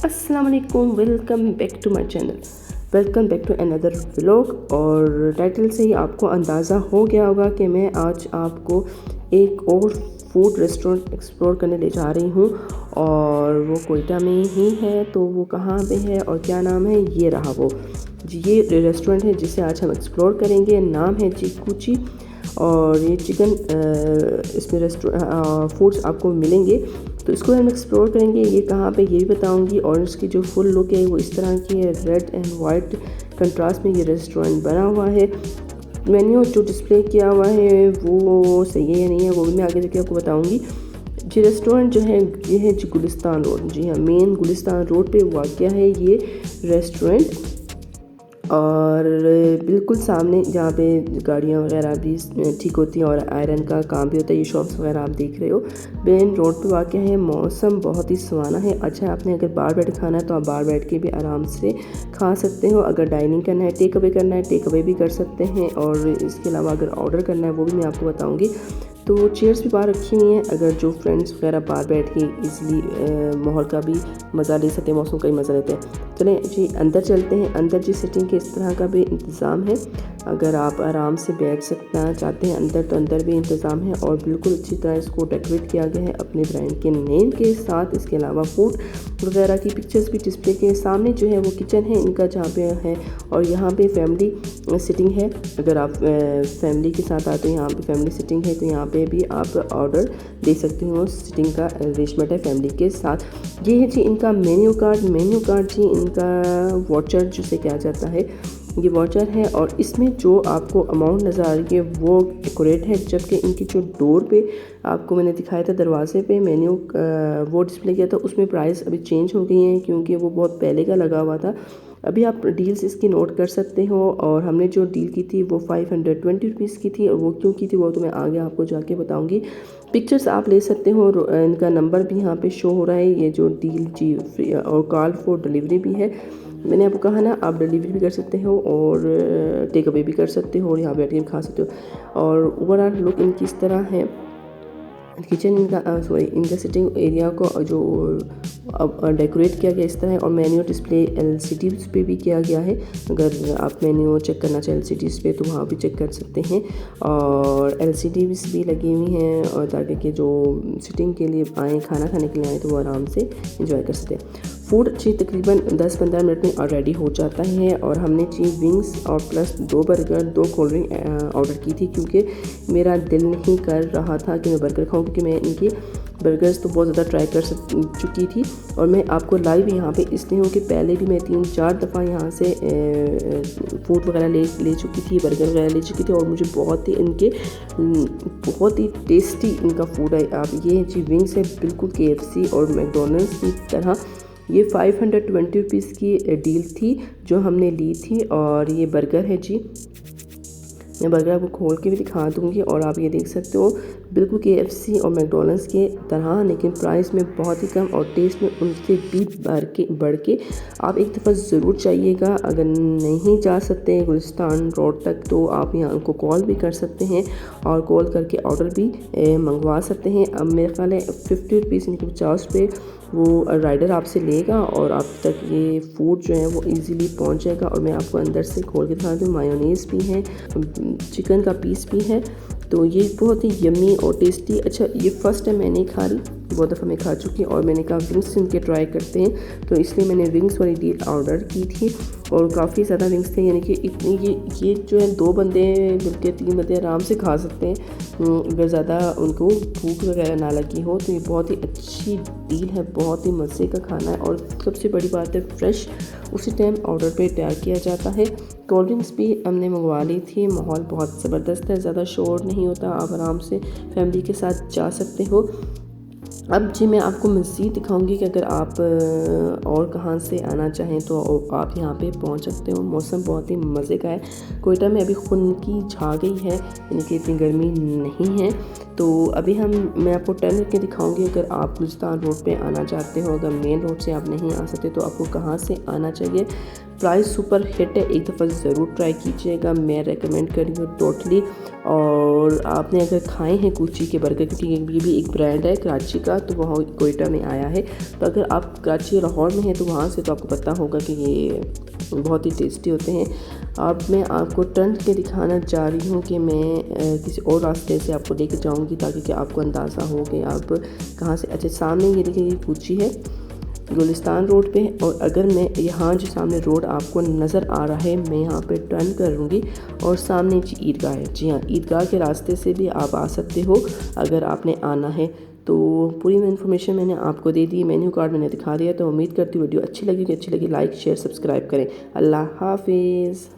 अस्सलाम वालेकुम, welcome back to my channel. Welcome back to another vlog. और title से ही आपको अंदाज़ा हो गया होगा कि मैं आज आपको एक और फूड रेस्टोरेंट एक्सप्लोर करने ले जा रही हूँ और वो कोयटा में ही है। तो वो कहाँ पे है और क्या नाम है, ये रहा वो जी, ये रेस्टोरेंट है जिसे आज हम एक्सप्लोर करेंगे। नाम है कुची और ये चिकन इसमें फूड्स आपको मिलेंगे, तो इसको हम एक्सप्लोर करेंगे। ये कहाँ पे ये भी बताऊंगी। और इसकी जो फुल लुक है वो इस तरह की है, रेड एंड वाइट कंट्रास्ट में ये रेस्टोरेंट बना हुआ है। मेन्यू जो डिस्प्ले किया हुआ है वो सही है या नहीं है वो भी मैं आगे जाके आपको बताऊंगी। जी रेस्टोरेंट जो है ये है जी गुलिस्तान रोड। जी हाँ, मेन गुलिस्तान रोड पे वाक़या है ये रेस्टोरेंट। और बिल्कुल सामने जहाँ पे गाड़ियाँ वगैरह भी ठीक होती हैं और आयरन का काम भी होता है, ये शॉप्स वगैरह आप देख रहे हो मेन रोड पे वाक़ है। मौसम बहुत ही सुहाना है। अच्छा, आपने अगर बाहर बैठ खाना है तो आप बाहर बैठ के भी आराम से खा सकते हो। अगर डाइनिंग करना है, टेक अवे करना है, टेक अवे भी कर सकते हैं। और इसके अलावा अगर ऑर्डर करना है वो भी मैं आपको बताऊँगी। तो चेयर्स भी बाहर रखी हुई हैं, अगर जो फ्रेंड्स वगैरह बाहर बैठ के इजीली माहौल का भी मज़ा ले सकते हैं, मौसम का भी मज़ा लेते हैं। चलें जी अंदर चलते हैं। अंदर जी सिटिंग के इस तरह का भी इंतज़ाम है, अगर आप आराम से बैठ सकना चाहते हैं अंदर तो अंदर भी इंतज़ाम है। और बिल्कुल अच्छी तरह इसको डेकोरेट किया गया है अपने ब्रांड के नेम के साथ। इसके अलावा फूड वगैरह की पिक्चर्स भी डिस्प्ले के सामने जो है वो किचन है इनका जहाँ पे है। और यहाँ पे फैमिली सिटिंग है, अगर आप फैमिली के साथ आते हैं यहाँ पे फैमिली सिटिंग है, तो यहाँ पे भी आप ऑर्डर दे सकते हो। सिटिंग का अरेंजमेंट है फैमिली के साथ। ये है जी इनका मेन्यू कार्ड। मेन्यू कार्ड जी इनका वाचर जिसे कहा जाता है, ये वाचर है। और इसमें जो आपको अमाउंट नज़र आ रही है वो एक्यूरेट है, जबकि इनकी जो डोर पे आपको मैंने दिखाया था दरवाजे पे मेन्यू वो डिस्प्ले किया था, उसमें प्राइस अभी चेंज हो गई हैं क्योंकि वो बहुत पहले का लगा हुआ था। अभी आप डील्स इसकी नोट कर सकते हो। और हमने जो डील की थी वो 520 रुपीज़ की थी, और वो क्यों की थी वो तो मैं आगे आपको जाके बताऊंगी। पिक्चर्स आप ले सकते हो, इनका नंबर भी यहाँ पे शो हो रहा है। ये जो डील जी फ्री और कॉल फॉर डिलीवरी भी है। मैंने आपको कहा ना, आप डिलीवरी भी कर सकते हो और टेक अवे भी कर सकते हो और यहाँ बैठ के खा सकते हो। और ओवरऑल लुक इनकी इस तरह है। किचन इनका इनका सिटिंग एरिया को जो डेकोरेट किया गया इस तरह है। और मेन्यू डिस्प्ले LCDs पे भी किया गया है, अगर आप मेन्यू चेक करना चाहें LCDs पे तो वहाँ भी चेक कर सकते हैं। और LCDs भी लगी हुई हैं और ताकि कि जो सिटिंग के लिए आए, खाना खाने के लिए आए, तो वो आराम से इंजॉय कर सकते हैं। फूड जी तकरीबन 10-15 मिनट में रेडी हो जाता है। और हमने जी विंग्स और plus 2 burger 2 cold drink order की थी, क्योंकि मेरा दिल नहीं कर रहा था कि मैं बर्गर खाऊं, क्योंकि मैं इनकी बर्गर्स तो बहुत ज़्यादा ट्राई कर चुकी थी। और मैं आपको लाइव यहाँ पे इसलिए हूँ कि पहले भी मैं 3-4 दफ़ा यहाँ से फूड वगैरह ले चुकी थी, बर्गर वगैरह ले चुकी थी, और मुझे बहुत ही टेस्टी इनका फूड है। आप ये जी विंग्स है बिल्कुल KFC और मैकडोनल्ड्स की तरह। ये 520 रुपीज़ की डील थी जो हमने ली थी। और ये बर्गर है जी, मैं बर्गर आपको खोल के भी दिखा दूंगी और आप ये देख सकते हो बिल्कुल KFC और मैकडोनल्ड्स के तरह, लेकिन प्राइस में बहुत ही कम और टेस्ट में उनसे भी बढ़ के। आप एक दफ़ा ज़रूर चाहिएगा। अगर नहीं जा सकते गुलिस्तान रोड तक तो आप यहाँ उनको कॉल भी कर सकते हैं और कॉल करके ऑर्डर भी मंगवा सकते हैं। अब मेरे ख्याल है 50 रुपीज़ इनके 50 रुपये वो राइडर आपसे लेगा और आप तक ये फूड जो है वो इजीली पहुंच जाएगा। और मैं आपको अंदर से खोल के दिखा दूँ, मायोनीज़ भी है, चिकन का पीस भी है, तो ये बहुत ही यम्मी और टेस्टी। अच्छा, ये फर्स्ट टाइम मैं नहीं खा रही, बहुत दफ़ा मैं खा चुकी और मैंने कहा विंग्स इनके ट्राई करते हैं, तो इसलिए मैंने विंग्स वाली डील ऑर्डर की थी। और काफ़ी ज़्यादा विंग्स थे, यानी कि इतनी ये जो है 2 बंदे बल्कि 3 बंदे आराम से खा सकते हैं अगर ज़्यादा उनको भूख वगैरह ना लगी हो। तो ये बहुत ही अच्छी डील है, बहुत ही मज़े का खाना है। और सबसे बड़ी बात है फ्रेश उसी टाइम ऑर्डर पे तैयार किया जाता है। कोल्ड ड्रिंक्स भी हमने मंगवा ली थी। माहौल बहुत ज़बरदस्त है, ज़्यादा शोर नहीं होता, आप आराम से फैमिली के साथ जा सकते हो। अब जी मैं आपको मज़ीद दिखाऊंगी कि अगर आप और कहाँ से आना चाहें तो आप यहाँ पे पहुँच सकते हो। मौसम बहुत ही मज़े का है। कोयटा में अभी खुनकी छा गई है, यानी कि इतनी गर्मी नहीं है। तो अभी मैं आपको टर्न करके दिखाऊंगी, अगर आप गुलिस्तान रोड पे आना चाहते हो, अगर मेन रोड से आप नहीं आ सकते तो आपको कहाँ से आना चाहिए। प्राइस सुपर हिट है, एक दफ़ा ज़रूर ट्राई कीजिएगा, मैं रेकमेंड कर रही हूँ टोटली। और आपने अगर खाए हैं कुची के बर्गर, क्योंकि ये भी एक ब्रांड है कराची का, तो वहाँ कोयटा में आया है, तो अगर आप कराची लाहौर में हैं तो वहाँ से तो आपको पता होगा कि ये बहुत ही टेस्टी होते हैं। अब मैं आपको टर्न के दिखाना चाह रही हूँ कि मैं किसी और रास्ते से आपको लेके जाऊँगी ताकि कि आपको अंदाज़ा हो कि आप कहाँ से। अच्छा, सामने ये देखिए ये कुची है गुलिस्तान रोड पे, और अगर मैं यहाँ जो सामने रोड आपको नज़र आ रहा है मैं यहाँ पे टर्न करूँगी और सामने जी ईदगाह है। जी हाँ, ईदगाह के रास्ते से भी आप आ सकते हो अगर आपने आना है तो। पूरी इन्फॉर्मेशन मैंने आपको दे दी, मेन्यू कार्ड मैंने दिखा दिया। तो उम्मीद करती हूँ वीडियो अच्छी लगी लाइक शेयर सब्सक्राइब करें। अल्लाह हाफिज़।